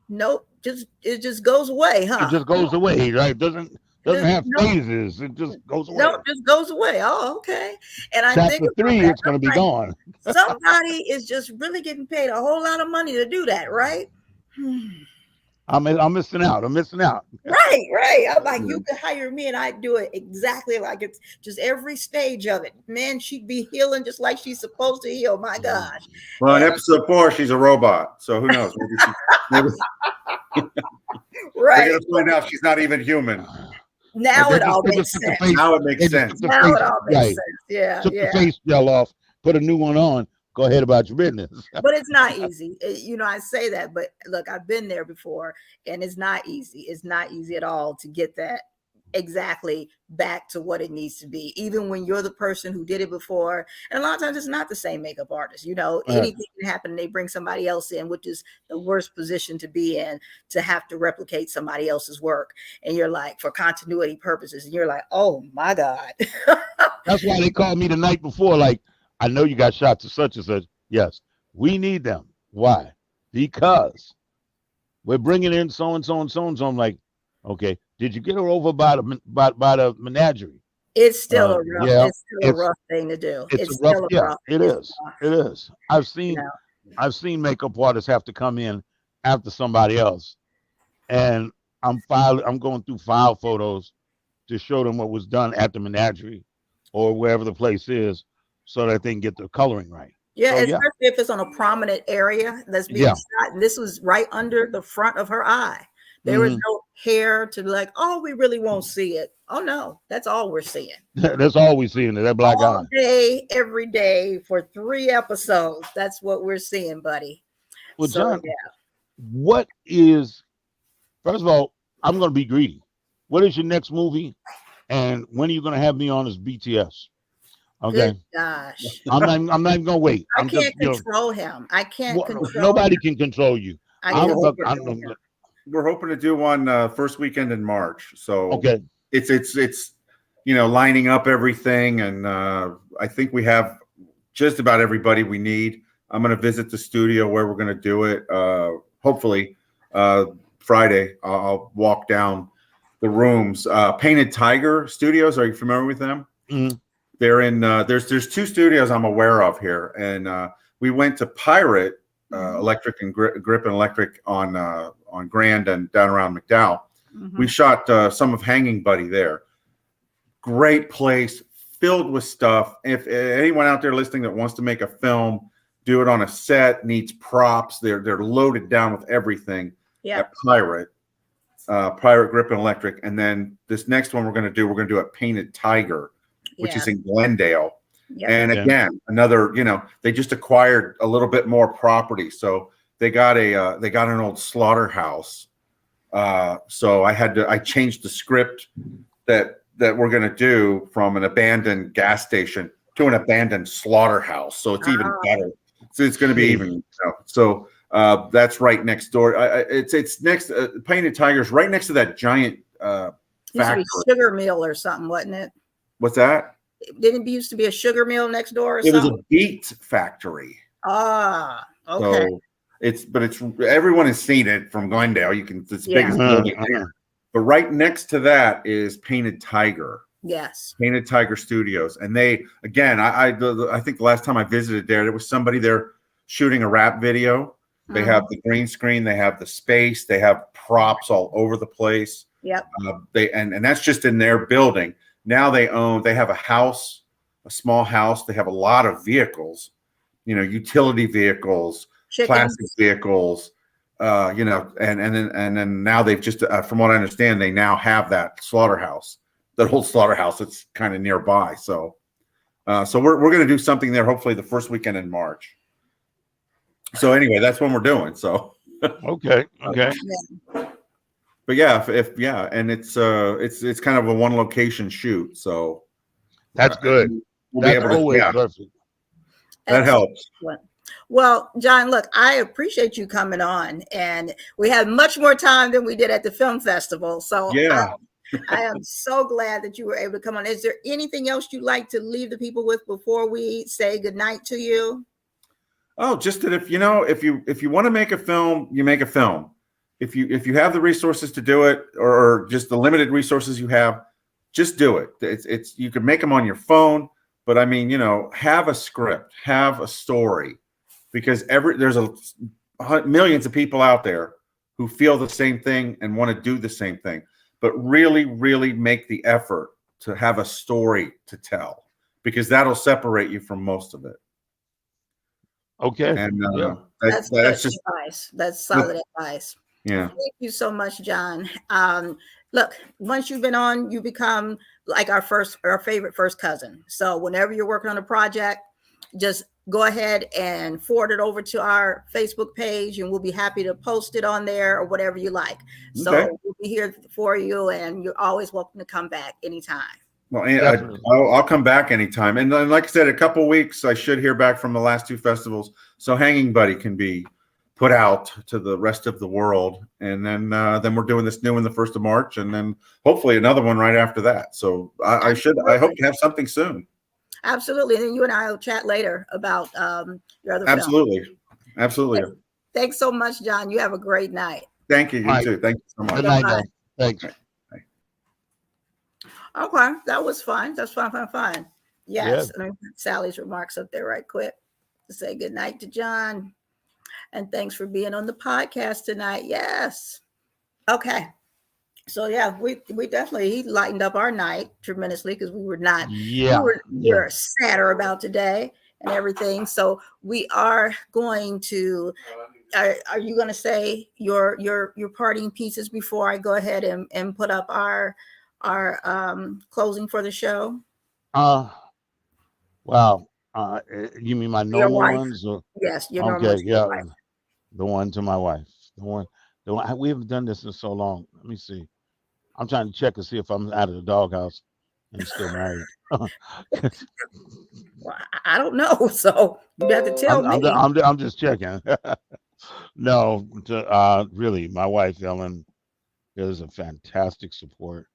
nope, it just goes away, huh? It just goes away, right? Doesn't have phases. It just goes away. No, it just goes away. Oh, okay. And I Chapter think 3, it's going to be gone. Somebody is just really getting paid a whole lot of money to do that, right? I'm missing out. Right. I'm like, you could hire me and I'd do it exactly like it's just every stage of it. Man, she'd be healing just like she's supposed to heal. My gosh. Well, in episode 4, she's a robot. So who knows? Maybe right. We're going to find out she's not even human. Now it all makes sense. Now it makes sense. Now it all makes sense. Yeah. Took the face gel off, put a new one on. Go ahead about your business. But it's not easy. I say that, but look, I've been there before, and it's not easy. It's not easy at all to get that exactly back to what it needs to be, even when you're the person who did it before. And a lot of times it's not the same makeup artist. Anything can happen. They bring somebody else in, which is the worst position to be in, to have to replicate somebody else's work. And you're like, for continuity purposes, and you're like, oh my God. That's why they called me the night before, like, I know you got shots of such and such. Yes. We need them. Why? Because we're bringing in so and so and so and so. I'm like, okay, did you get her over by the menagerie? It's still a rough. Yeah, It's still a rough thing to do. it's a Still rough. a Yeah, rough. it it's is. rough, It is. I've you seen know. I've seen makeup artists have to come in after somebody else, and I'm going through file photos to show them what was done at the menagerie or wherever the place is, so that they can get the coloring right. Yeah, So especially if it's on a prominent area that's being Yeah. shot. And this was right under the front of her eye. There was no hair to be like, oh, we really won't see it. Oh no, that's all we're seeing. That's all we see in that black eye. All day, every day for 3 episodes. That's what we're seeing, buddy. Well, So, John, yeah. what is, first of all, I'm going to be greedy. What is your next movie? And when are you going to have me on as BTS? Okay. Good gosh. I'm not even going to wait. I can't control him. I can't control nobody him. can control you. I can't control him. We're hoping to do one first weekend in March. So okay, it's lining up everything, and I think we have just about everybody we need. I'm going to visit the studio where we're going to do it. Hopefully Friday. I'll walk down the rooms. Painted Tiger Studios. Are you familiar with them? Mm-hmm. They're in. There's 2 studios I'm aware of here, and we went to Pirate Electric and Grip and Electric on Grand and down around McDowell. Mhm. We shot some of Hanging Buddy there. Great place, filled with stuff. If anyone out there listening that wants to make a film, do it on a set, needs props, they're loaded down with everything. Yeah. At Pirate Grip and Electric. And then this next one we're going to do at Painted Tiger, which is in Glendale. Yep. And again, another, they just acquired a little bit more property. So they got an old slaughterhouse. So I changed the script that we're going to do from an abandoned gas station to an abandoned slaughterhouse. So it's even better. So it's going to be even, so that's right next door. It's next, Painted Tiger's right next to that giant factory. Sugar mill or something, wasn't it? What's that? Didn't it used to be a sugar mill next door or It something? was a beet factory. Ah, okay. So it's everyone has seen it from Glendale. It's the biggest building there. But right next to that is Painted Tiger. Yes. Painted Tiger Studios. And they, again, I think the last time I visited there was somebody there shooting a rap video. They have the green screen, they have the space, they have props all over the place. Yep. And that's just in their building. Now they have a house, a small house. They have a lot of vehicles, utility vehicles, plastic vehicles, and then now they've just, from what I understand, they now have that slaughterhouse, that whole slaughterhouse that's kind of nearby. So we're going to do something there, hopefully the first weekend in March. So anyway, that's when we're doing. So okay. But yeah, and it's kind of a one location shoot. So that's good. We'll be able to, that helps. Well, John, look, I appreciate you coming on, and we had much more time than we did at the film festival. So yeah, I am so glad that you were able to come on. Is there anything else you'd like to leave the people with before we say goodnight to you? Oh, just that if you want to make a film, you make a film. If you have the resources to do it, or just the limited resources you have, just do it. It's you can make them on your phone, but I mean, have a script, have a story, because there's millions of people out there who feel the same thing and want to do the same thing, but really, really make the effort to have a story to tell, because that'll separate you from most of it. Okay. And that's just advice. That's solid advice. Yeah. Thank you so much, John. Look, once you've been on, you become like our favorite first cousin. So whenever you're working on a project, just go ahead and forward it over to our Facebook page, and we'll be happy to post it on there or whatever you like. So we'll be here for you, and you're always welcome to come back anytime. Well, I'll come back anytime. And then, like I said, a couple weeks, I should hear back from the last 2 festivals. So Hanging Buddy can be put out to the rest of the world. And then we're doing this new one the 1st of March, and then hopefully another one right after that. So I hope to have something soon. Absolutely. And then you and I will chat later about your other Absolutely. film. Absolutely. Thanks so much, John. You have a great night. Thank you. All You right. too. Thank you so much. Good night, Bye-bye. guys. Thanks. Okay, that was fun. That's fun. Yeah. Yes, let me put Sally's remarks up there right quick to say good night to John. And thanks for being on the podcast tonight. Yes. Okay. So yeah, we definitely he lightened up our night tremendously because we Yeah. were sadder about today and everything. So we are going to are you going to say your parting pieces before I go ahead and put up our closing for the show? Wow. You mean my Your normal wife. ones? Or Yes, your normal okay, yeah, wife. the one to my wife. The one. We haven't done this in so long. Let me see. I'm trying to check and see if I'm out of the doghouse and still married. Well, I don't know. So you have to tell me. I'm just checking. No, really, my wife Ellen is a fantastic support.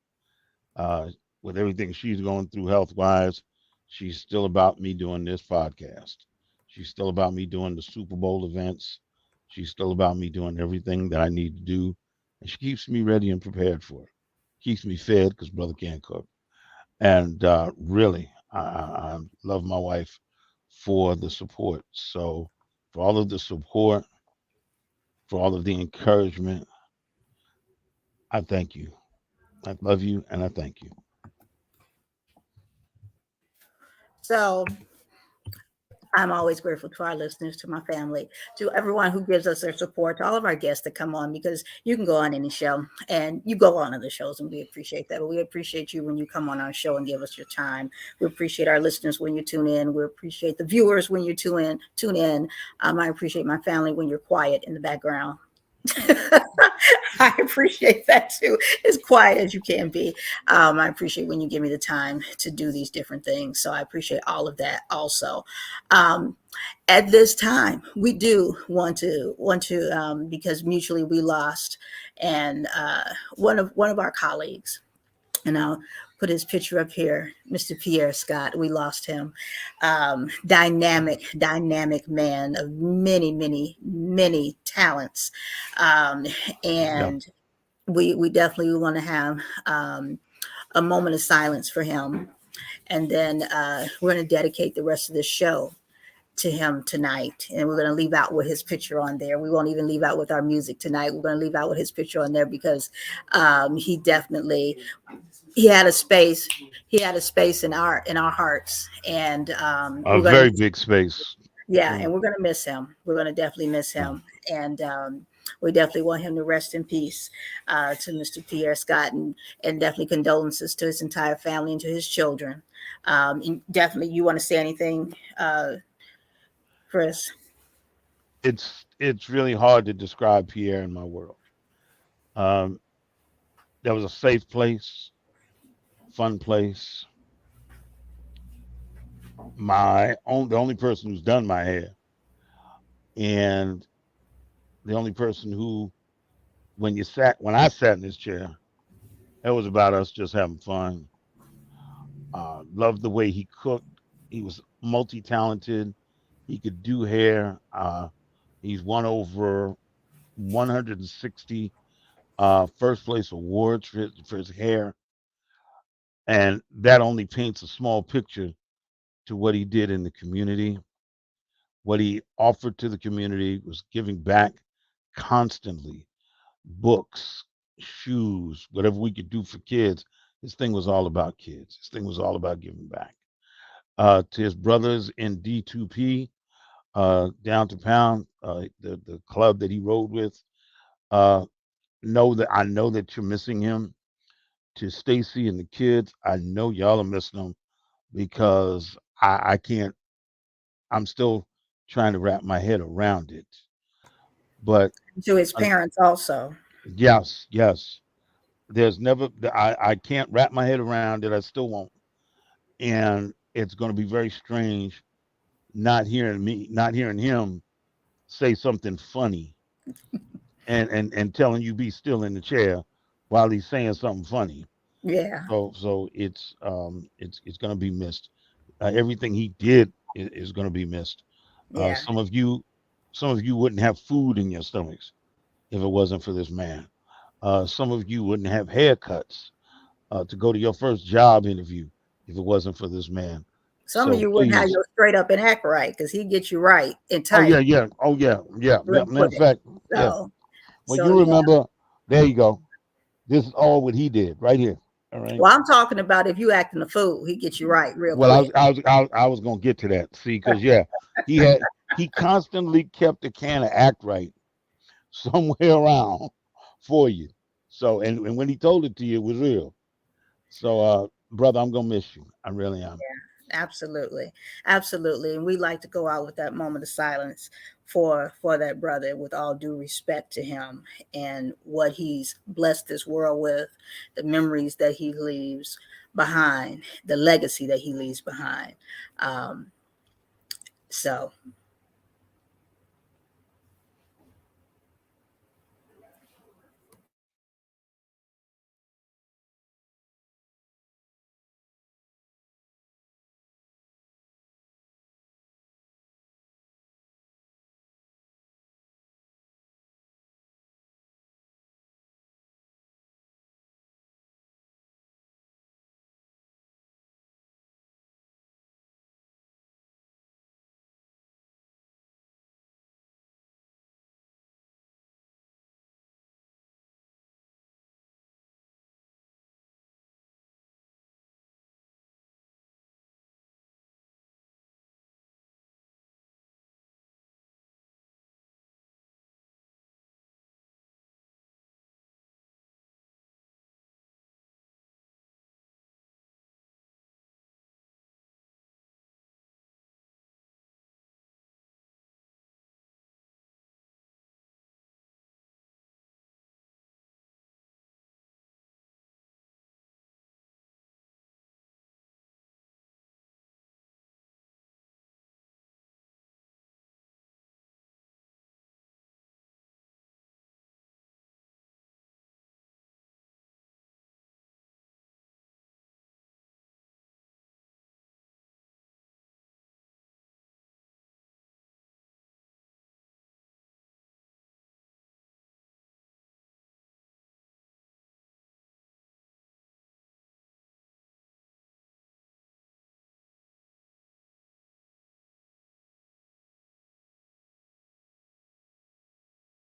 With everything she's going through health wise, she's still about me doing this podcast. She's still about me doing the Super Bowl events. She's still about me doing everything that I need to do, and she keeps me ready and prepared for it. Keeps me fed because brother can't cook. And really, I love my wife for the support. So, for all of the support, for all of the encouragement, I thank you. I love you, and I thank you. So I'm always grateful to our listeners, to my family, to everyone who gives us their support, to all of our guests that come on, because you can go on any show and you go on other shows, and we appreciate that. But we appreciate you when you come on our show and give us your time. We appreciate our listeners when you tune in. We appreciate the viewers when you tune in. I appreciate my family when you're quiet in the background. I appreciate that too, as quiet as you can be. I appreciate when you give me the time to do these different things. So I appreciate all of that also. At this time, we do want to because mutually we lost, and one of our colleagues, and I'll put his picture up here, Mr. Pierre Scott. We lost him. Dynamic man of many talents, and we definitely want to have a moment of silence for him, and then we're going to dedicate the rest of the show to him tonight, and we're going to leave out with his picture on there. We won't even leave out with our music tonight. We're going to leave out with his picture on there because he definitely had a space. He had a space in our hearts, and A very big space. yeah, and we're going to miss him. We're going to definitely miss him, and we definitely want him to rest in peace, to Mr. Pierre Scott, and definitely condolences to his entire family and to his children. And definitely, you want to say anything, Chris? It's really hard to describe Pierre in my world. Um, that was a safe place, fun place. The only person who's done my hair, and the only person who, when I sat in this chair, it was about us just having fun. Loved the way he cooked. He was multi-talented. He could do hair. He's won over 160 first place awards for his hair, and that only paints a small picture to what he did in the community. What he offered to the community was giving back constantly. Books, shoes, whatever we could do for kids. His thing was all about kids. His thing was all about giving back. To his brothers in D2P, down to Pound, the club that he rode with, uh, I know that you're missing him. To Stacy and the kids, I know y'all are missing him because I can't. I'm still trying to wrap my head around it. But To his parents also. yes. There's never. I can't wrap my head around it. I still won't. And it's going to be very strange not hearing him say something funny and telling you be still in the chair while he's saying something funny. Yeah, So it's going to be missed. Everything he did is going to be missed. yeah. Some of you Some of you wouldn't have food in your stomachs if it wasn't for this man. Some of you wouldn't have haircuts to go to your first job interview if it wasn't for this man. Some of So you wouldn't have please. your straight up and act right because he gets you right and Oh tight yeah, yeah. Oh yeah, yeah. real Matter of quick. fact, yeah. So, Well, so you yeah. remember, there you go. This is all what he did right here. All right. Well, I'm talking about if you acting a fool, he gets you right real Well, quick. I was gonna get to that. See, because yeah, he constantly kept the can of act right somewhere around for you. So and when he told it to you, it was real. So brother, I'm gonna miss you. I really am. Absolutely, absolutely. And we like to go out with that moment of silence for that brother, with all due respect to him and what he's blessed this world with, the memories that he leaves behind, the legacy that he leaves behind. So